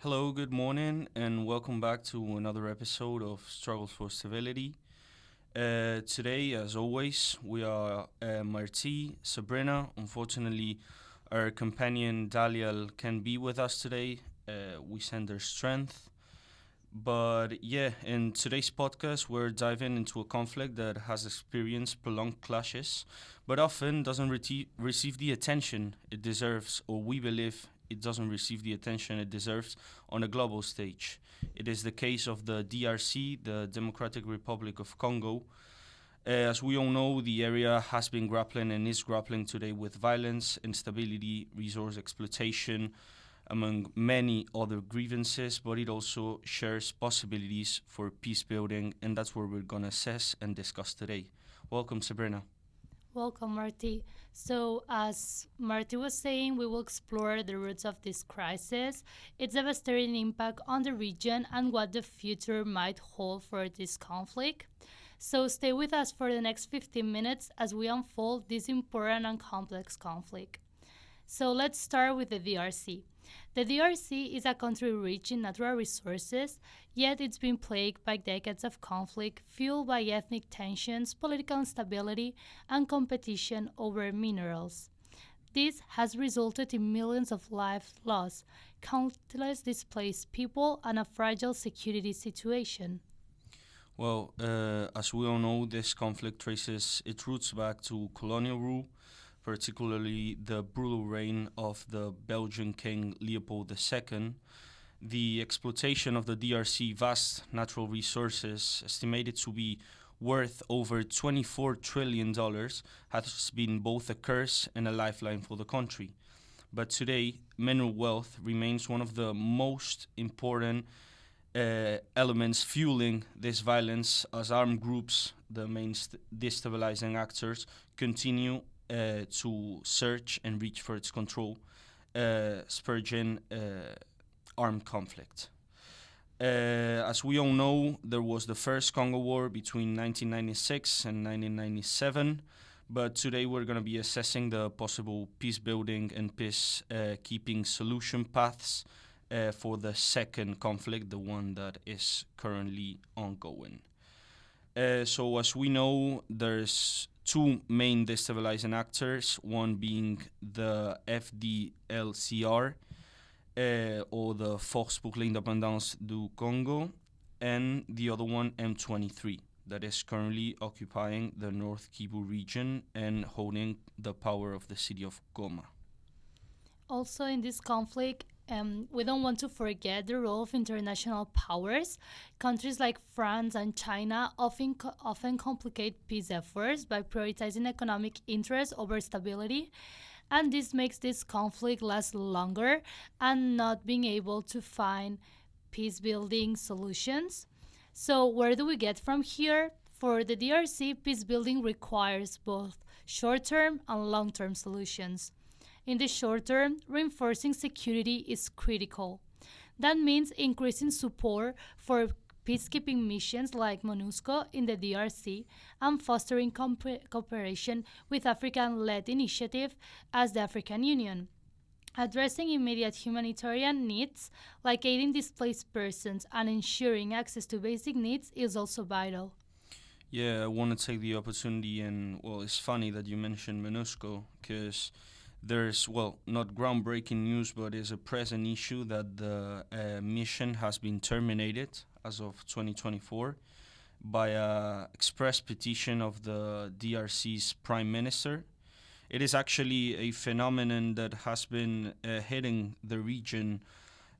Hello, good morning, and welcome back to another episode of Struggles for Stability. Today, as always, we are Marti, Sabrina. Unfortunately, our companion Dalial can be with us today. We send her strength. But yeah, in today's podcast, we're diving into a conflict that has experienced prolonged clashes, but often doesn't receive the attention it deserves, or we believe it doesn't receive the attention it deserves on a global stage. It is the case of the DRC, the Democratic Republic of Congo. As we all know, the area has been grappling and is grappling today with violence, instability, resource exploitation, among many other grievances, but it also shares possibilities for peace building, and that's what we're going to assess and discuss today. Welcome, Sabrina. Welcome, Marty. So, as Marty was saying, we will explore the roots of this crisis, its devastating impact on the region, and what the future might hold for this conflict. So, stay with us for the next 15 minutes as we unfold this important and complex conflict. So let's start with the DRC. The DRC is a country rich in natural resources, yet it's been plagued by decades of conflict fueled by ethnic tensions, political instability, and competition over minerals. This has resulted in millions of lives lost, countless displaced people, and a fragile security situation. Well, as we all know, this conflict traces its roots back to colonial rule, particularly the brutal reign of the Belgian King Leopold II. The exploitation of the DRC vast natural resources, estimated to be worth over $24 trillion, has been both a curse and a lifeline for the country. But today, mineral wealth remains one of the most important elements fueling this violence as armed groups, the main destabilizing actors, continue to search and reach for its control, spurging armed conflict. As we all know, there was the first Congo War between 1996 and 1997, but today we're going to be assessing the possible peace building and peace keeping solution paths for the second conflict, the one that is currently ongoing. So, as we know, there's two main destabilizing actors, one being the FDLCR, or the Force pour l'Indépendance du Congo, and the other one, M23, that is currently occupying the North Kivu region and holding the power of the city of Goma. Also, in this conflict, we don't want to forget the role of international powers. Countries like France and China often complicate peace efforts by prioritizing economic interests over stability, and this makes this conflict last longer and not being able to find peace building solutions. So, where do we get from here? For the DRC, peace building requires both short term and long term solutions. In the short term, reinforcing security is critical. That means increasing support for peacekeeping missions like MONUSCO in the DRC and fostering cooperation with African led initiatives as the African Union. Addressing immediate humanitarian needs like aiding displaced persons and ensuring access to basic needs is also vital. Yeah, I want to take the opportunity, and well, it's funny that you mentioned MINUSCO because there's, well, not groundbreaking news, but it's a present issue that the mission has been terminated as of 2024 by a express petition of the DRC's prime minister. It is actually a phenomenon that has been hitting the region.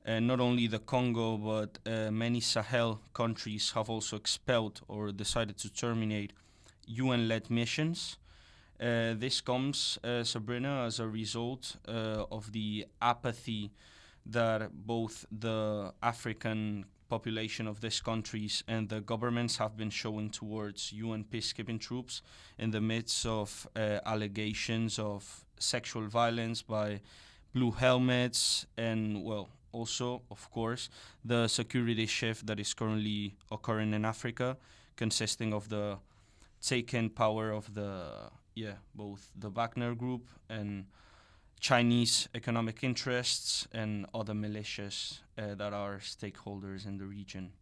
Not only the Congo, but many Sahel countries have also expelled or decided to terminate UN led missions. This comes, Sabrina, as a result of the apathy that both the African population of these countries and the governments have been showing towards UN peacekeeping troops in the midst of allegations of sexual violence by blue helmets and, well, also, of course, the security shift that is currently occurring in Africa, consisting of the taken power of the both the Wagner group and Chinese economic interests and other militias that are stakeholders in the region.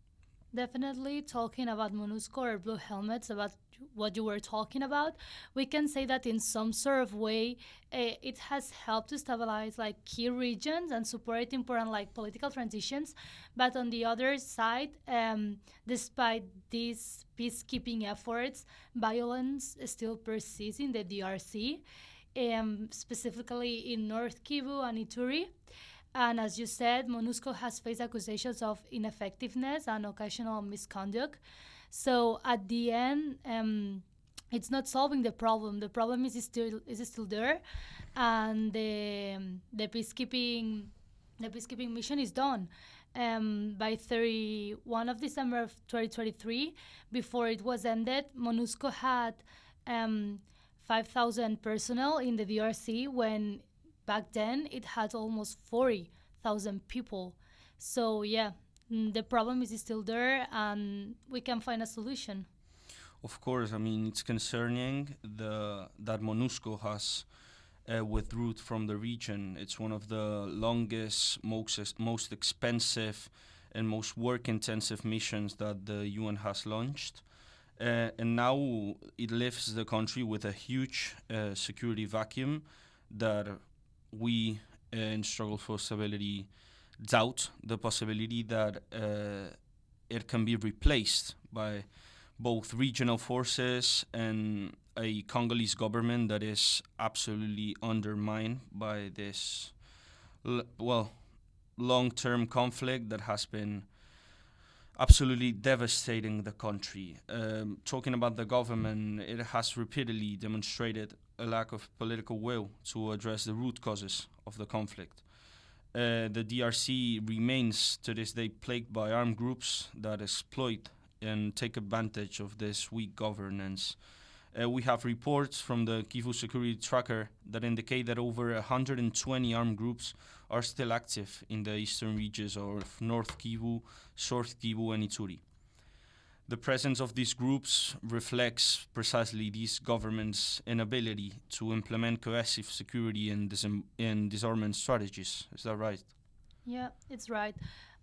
Definitely talking about MONUSCO or Blue Helmets, about what you were talking about, we can say that in some sort of way, it has helped to stabilize like key regions and support important like political transitions. But on the other side, despite these peacekeeping efforts, violence still persists in the DRC, specifically in North Kivu and Ituri. And as you said, MONUSCO has faced accusations of ineffectiveness and occasional misconduct. So at the end, it's not solving the problem. The problem is still there, and the peacekeeping mission is done. By 31 of December of 2023, before it was ended, MONUSCO had um, 5,000 personnel in the DRC when back then it had almost 40,000 people. So yeah, the problem is still there, and we can find a solution. Of course, I mean it's concerning that MONUSCO has withdrew from the region. It's one of the longest, most expensive, and most work-intensive missions that the UN has launched. And now it leaves the country with a huge security vacuum that we in Struggle for Stability doubt the possibility that it can be replaced by both regional forces and a Congolese government that is absolutely undermined by this, long-term conflict that has been absolutely devastating the country. Talking about the government, it has repeatedly demonstrated a lack of political will to address the root causes of the conflict. The DRC remains to this day plagued by armed groups that exploit and take advantage of this weak governance. We have reports from the Kivu Security Tracker that indicate that over 120 armed groups are still active in the eastern regions of North Kivu, South Kivu, and Ituri. The presence of these groups reflects precisely these governments' inability to implement cohesive security and disarmament strategies. Is that right? Yeah, it's right.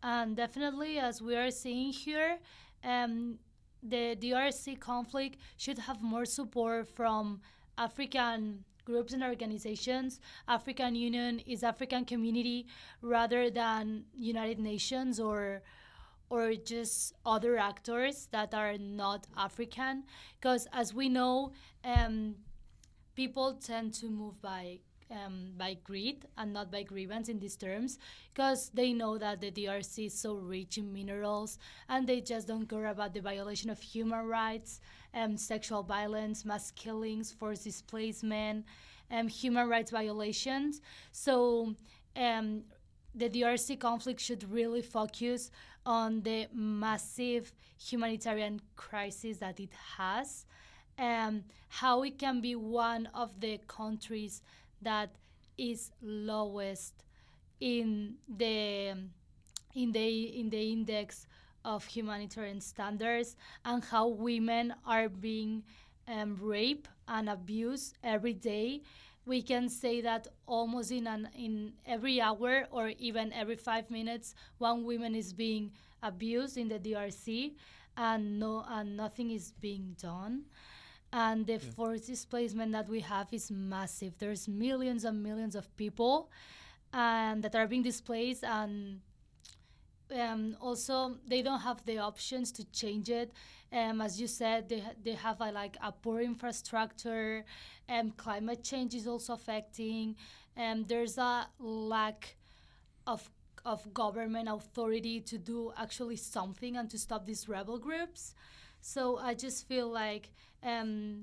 And definitely, as we are seeing here, um, the DRC conflict should have more support from African groups and organizations. African Union is African community rather than United Nations or just other actors that are not African. Because as we know, um, people tend to move by greed and not by grievance in these terms, because they know that the DRC is so rich in minerals, and they just don't care about the violation of human rights, sexual violence, mass killings, forced displacement, human rights violations. So um, the DRC conflict should really focus on the massive humanitarian crisis that it has, how it can be one of the countries that is lowest in the index of humanitarian standards, and how women are being raped and abused every day. We can say that almost in every hour or even every 5 minutes, one woman is being abused in the DRC, and nothing is being done. And the forced displacement that we have is massive. There's millions and millions of people that are being displaced, and also they don't have the options to change it. As you said, they have a poor infrastructure. Climate change is also affecting. There's a lack of government authority to do actually something and to stop these rebel groups. So I just feel like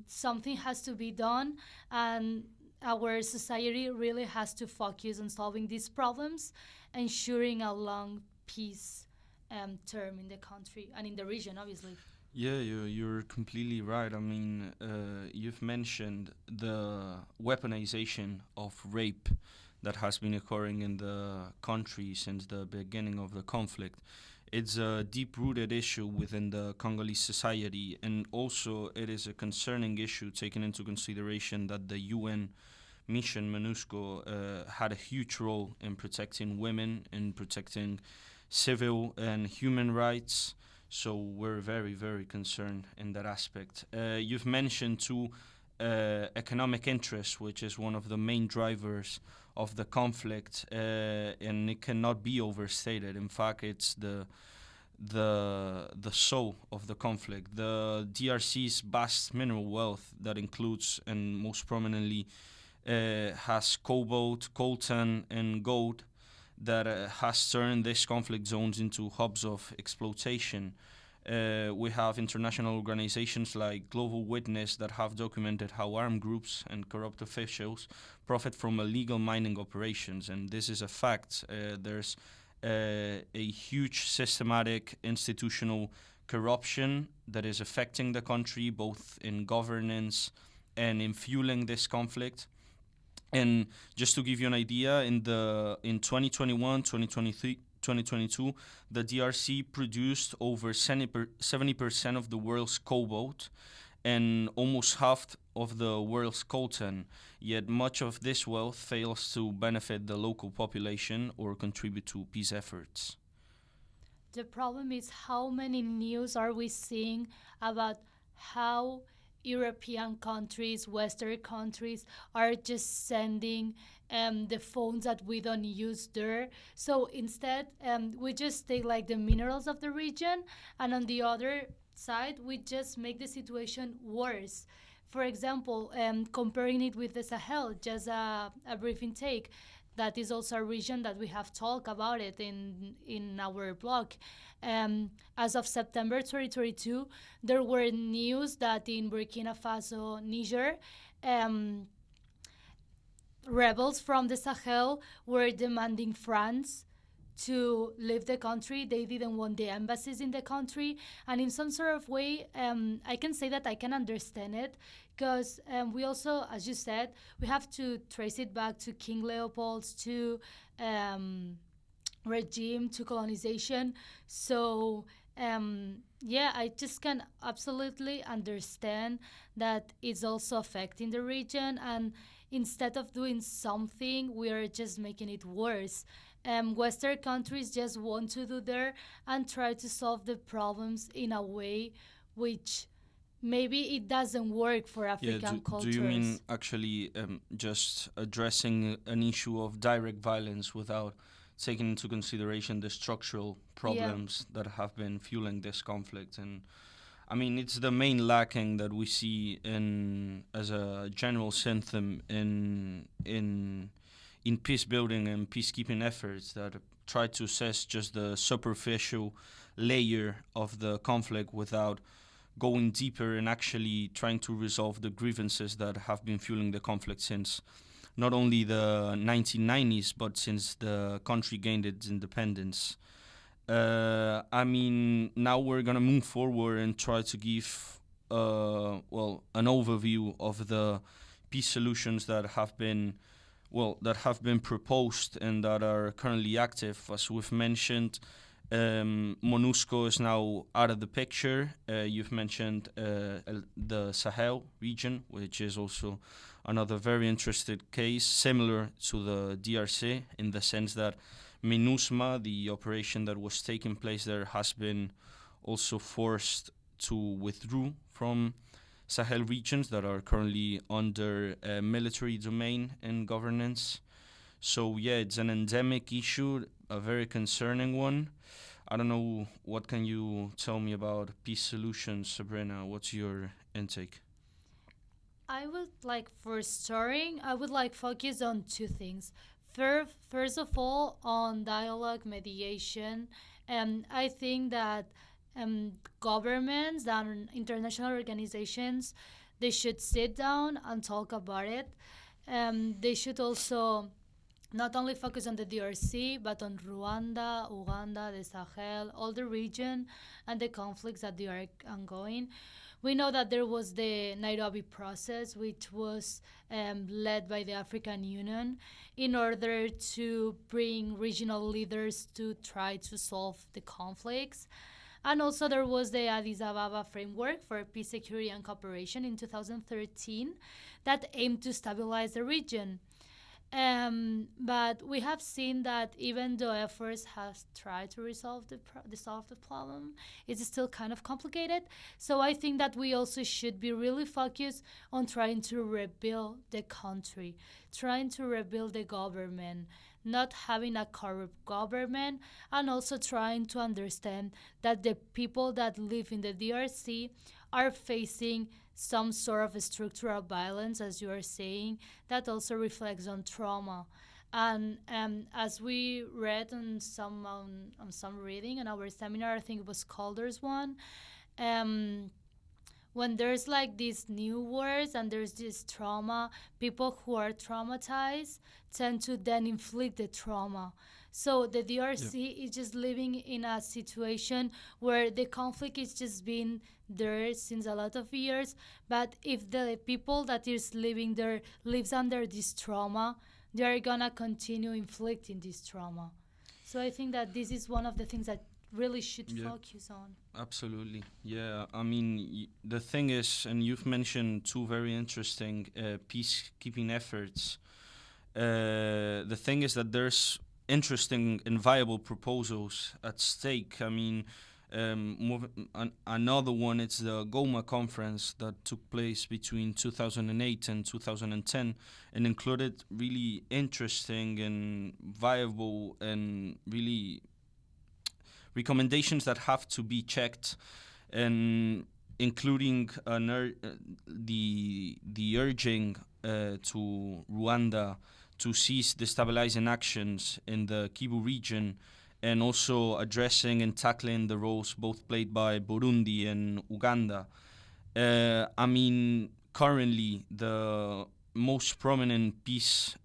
something has to be done, and our society really has to focus on solving these problems, ensuring a long peace term in the country and in the region, obviously. Yeah, you're completely right. I mean, you've mentioned the weaponization of rape that has been occurring in the country since the beginning of the conflict. It's a deep-rooted issue within the Congolese society, and also it is a concerning issue taking into consideration that the UN mission, MONUSCO, had a huge role in protecting women, in protecting civil and human rights. So we're very, very concerned in that aspect. You've mentioned too economic interest, which is one of the main drivers of the conflict, and it cannot be overstated. In fact, it's the soul of the conflict. The DRC's vast mineral wealth that includes and most prominently has cobalt, coltan, and gold that has turned these conflict zones into hubs of exploitation. We have international organizations like Global Witness that have documented how armed groups and corrupt officials profit from illegal mining operations, and this is a fact. There's a huge systematic institutional corruption that is affecting the country, both in governance and in fueling this conflict. And just to give you an idea, in 2021, 2023, 2022, the DRC produced over 70% of the world's cobalt and almost half of the world's coltan. Yet much of this wealth fails to benefit the local population or contribute to peace efforts. The problem is how many news are we seeing about how European countries, Western countries are just sending the phones that we don't use there. So instead, we just take like the minerals of the region, and on the other side, we just make the situation worse. For example, comparing it with the Sahel, just a brief intake. That is also a region that we have talked about it in our blog. As of September 2022, there were news that in Burkina Faso, Niger, rebels from the Sahel were demanding France to leave the country. They didn't want the embassies in the country. And in some sort of way, I can say that I can understand it because we also, as you said, we have to trace it back to King Leopold's regime, to colonization. So, yeah, I just can absolutely understand that it's also affecting the region. And instead of doing something, we are just making it worse. Western countries just want to do there and try to solve the problems in a way which maybe it doesn't work for African cultures. Do you mean actually just addressing an issue of direct violence without taking into consideration the structural problems that have been fueling this conflict? And I mean, it's the main lacking that we see in as a general symptom in peace building and peacekeeping efforts that try to assess just the superficial layer of the conflict without going deeper and actually trying to resolve the grievances that have been fueling the conflict since not only the 1990s but since the country gained its independence. I mean, now we're gonna move forward and try to give an overview of the peace solutions that have been proposed and that are currently active. As we've mentioned, MONUSCO is now out of the picture. You've mentioned the Sahel region, which is also another very interesting case, similar to the DRC in the sense that MINUSMA, the operation that was taking place there, has been also forced to withdraw from Sahel regions that are currently under military domain and governance. So yeah, it's an endemic issue, a very concerning one. I don't know, what can you tell me about peace solutions, Sabrina? What's your intake? I would like, for starting, I would like focus on two things. First of all, on dialogue, mediation. I think that governments and international organizations, they should sit down and talk about it. They should also not only focus on the DRC, but on Rwanda, Uganda, the Sahel, all the region, and the conflicts that they are ongoing. We know that there was the Nairobi process, which was led by the African Union in order to bring regional leaders to try to solve the conflicts. And also, there was the Addis Ababa Framework for Peace, Security, and Cooperation in 2013 that aimed to stabilize the region. But we have seen that even though efforts have tried to solve the problem, it's still kind of complicated. So I think that we also should be really focused on trying to rebuild the country, trying to rebuild the government, not having a corrupt government, and also trying to understand that the people that live in the DRC are facing some sort of structural violence, as you are saying, that also reflects on trauma. And as we read on some reading in our seminar, I think it was Calder's one. Um, when there's like these new words and there's this trauma, people who are traumatized tend to then inflict the trauma. So the DRC is just living in a situation where the conflict is just been there since a lot of years. But if the people that is living there lives under this trauma, they are gonna continue inflicting this trauma. So I think that this is one of the things that really should focus on. Absolutely. Yeah. I mean, the thing is, and you've mentioned two very interesting peacekeeping efforts. The thing is that there's interesting and viable proposals at stake. I mean, another one is the Goma conference that took place between 2008 and 2010 and included really interesting and viable and really recommendations that have to be checked, and including the urging to Rwanda to cease destabilizing actions in the Kivu region, and also addressing and tackling the roles both played by Burundi and Uganda. I mean, currently the most prominent peace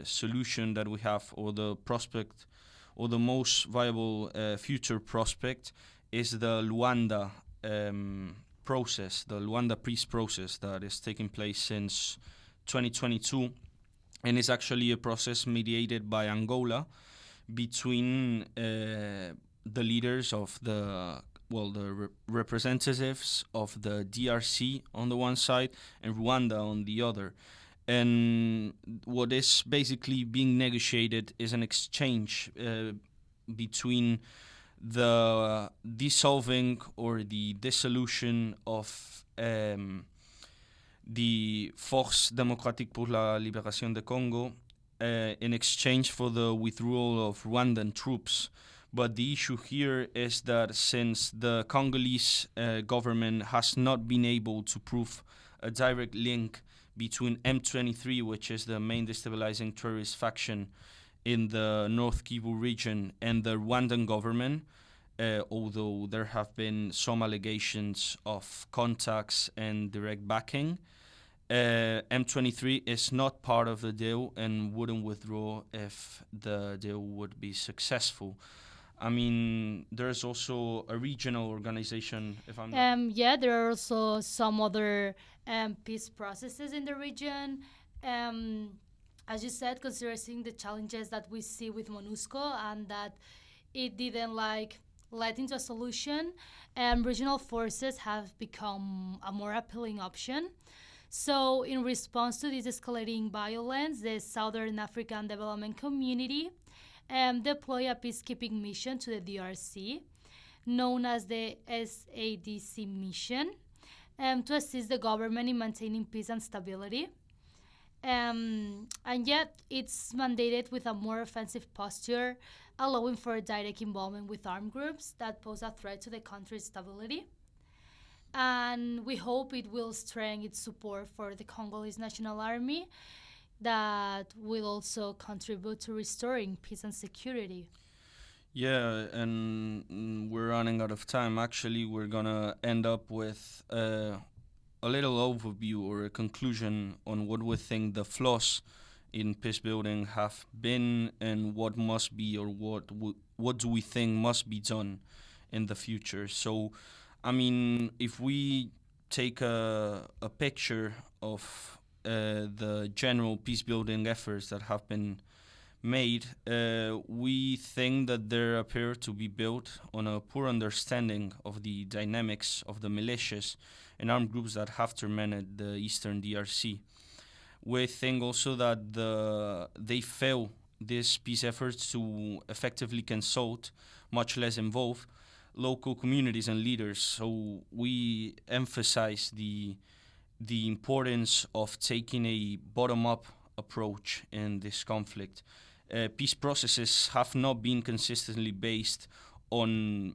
solution that we have, or the prospect, or the most viable future prospect, is the Luanda process, the Luanda peace process that is taking place since 2022, and is actually a process mediated by Angola between the leaders of the representatives of the DRC on the one side and Rwanda on the other. And what is basically being negotiated is an exchange between the dissolving or the dissolution of the Force Démocratique pour la Libération de Congo in exchange for the withdrawal of Rwandan troops. But the issue here is that since the Congolese government has not been able to prove a direct link between M23, which is the main destabilizing terrorist faction in the North Kivu region, and the Rwandan government, although there have been some allegations of contacts and direct backing, M23 is not part of the deal and wouldn't withdraw if the deal would be successful. I mean, there's also a regional organization, if I'm not... Yeah, there are also some other peace processes in the region. As you said, considering the challenges that we see with MONUSCO and that it didn't lead into a solution, regional forces have become a more appealing option. So in response to this escalating violence, the Southern African Development Community deploy a peacekeeping mission to the DRC, known as the SADC mission, to assist the government in maintaining peace and stability. And yet, it's mandated with a more offensive posture, allowing for direct involvement with armed groups that pose a threat to the country's stability. And we hope it will strengthen its support for the Congolese National Army, that will also contribute to restoring peace and security. Yeah, and we're running out of time. Actually, we're gonna end up with a little overview or a conclusion on what we think the flaws in peace building have been, and what must be, or what do we think must be done in the future. So, I mean, if we take a picture of the general peace building efforts that have been made, we think that they appear to be built on a poor understanding of the dynamics of the militias and armed groups that have tormented the eastern DRC. We think also that they fail these peace efforts to effectively consult, much less involve, local communities and leaders. So we emphasize the importance of taking a bottom-up approach in this conflict. Peace processes have not been consistently based on,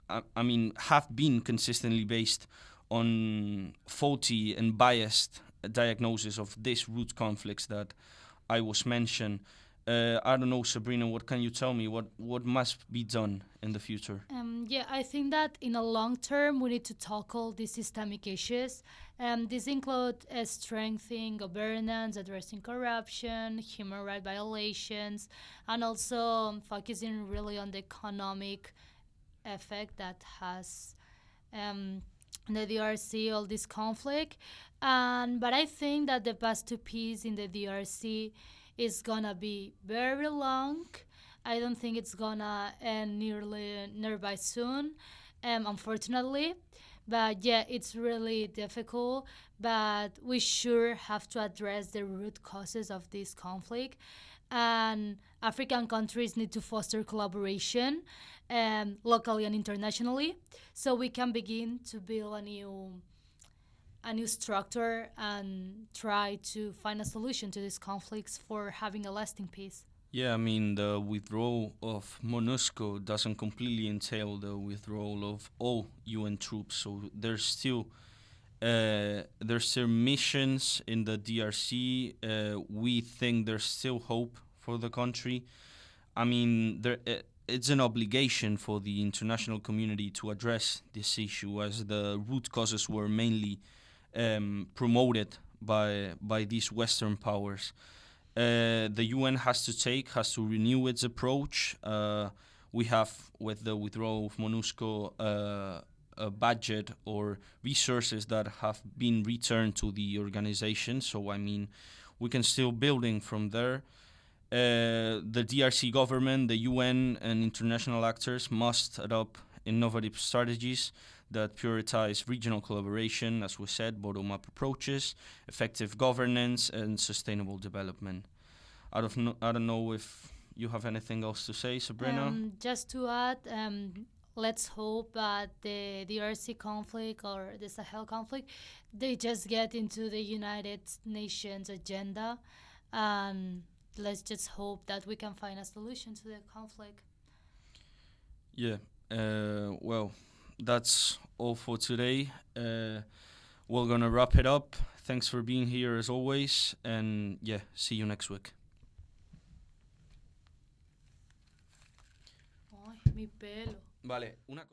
have been consistently based on faulty and biased diagnosis of these root conflicts that I was mentioned. I don't know, Sabrina, what can you tell me? What must be done in the future? Yeah, I think that in a long term, we need to tackle these systemic issues. These include strengthening governance, addressing corruption, human rights violations, and also focusing really on the economic effect that has the DRC, all this conflict. But I think that the path to peace in the DRC is gonna be very long. I don't think it's gonna end nearby soon, unfortunately. But yeah, it's really difficult. But we sure have to address the root causes of this conflict. And African countries need to foster collaboration locally and internationally so we can begin to build a new structure and try to find a solution to these conflicts for having a lasting peace. Yeah, I mean, the withdrawal of MONUSCO doesn't completely entail the withdrawal of all UN troops. So there's still missions in the DRC. We think there's still hope for the country. I mean, it's an obligation for the international community to address this issue, as the root causes were mainly promoted by these Western powers. The UN has to renew its approach. We have, with the withdrawal of MONUSCO, a budget or resources that have been returned to the organization. So, I mean, we can still building from there. The DRC government, the UN, and international actors must adopt innovative strategies that prioritize regional collaboration, as we said, bottom-up approaches, effective governance, and sustainable development. I don't know if you have anything else to say, Sabrina. Just to add, let's hope that the DRC conflict or the Sahel conflict, they just get into the United Nations agenda, and let's just hope that we can find a solution to the conflict. Yeah. Well, that's all for today. We're gonna wrap it up. Thanks for being here as always, and yeah, see you next week. Ay, mi pelo. Vale, una